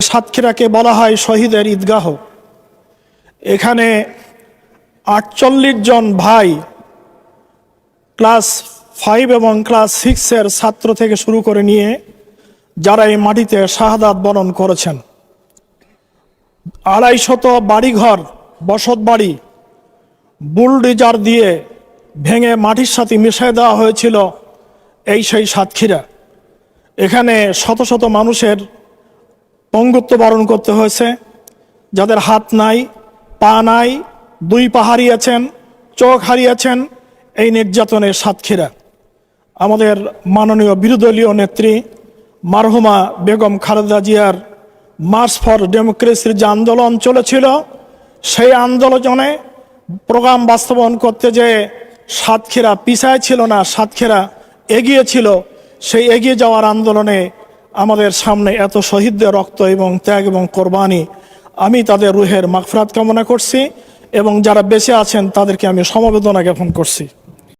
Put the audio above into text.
সাতক্ষীরাকে বলা হয় শহীদের ঈদগাহ। এখানে 48 জন ভাই ক্লাস 5 এবং ক্লাস 6-এর ছাত্র থেকে শুরু করে নিয়ে যারা এই মাটিতে শাহাদাত বরণ করেছেন। 250 বাড়িঘর, বসত বাড়ি বুলডোজার দিয়ে ভেঙে মাটির সাথে মিশিয়ে দেওয়া হয়েছিল এই সেই সাতক্ষীরা। এখানে শত শত মানুষের পঙ্গুত্ব বরণ করতে হয়েছে, যাদের হাত নাই, পা নাই, 2 পা হারিয়েছেন, চোখ হারিয়েছেন এই নির্যাতনের সাতক্ষীরা। আমাদের মাননীয় বিরোধীদলীয় নেত্রী মারহুমা বেগম খালেদা জিয়ার মার্চ ফর ডেমোক্রেসির যে আন্দোলন চলেছিল, সেই আন্দোলনে প্রোগ্রাম বাস্তবায়ন করতে যে সাতক্ষীরা পিছায় ছিল না, সাতক্ষীরা এগিয়ে ছিল। সেই এগিয়ে যাওয়ার আন্দোলনে আমাদের সামনে এত শহীদদের রক্ত এবং ত্যাগ এবং কোরবানি, আমি তাদের রুহের মাগফিরাত কামনা করছি এবং যারা বেঁচে আছেন তাদেরকে আমি সমবেদনা জ্ঞাপন করছি।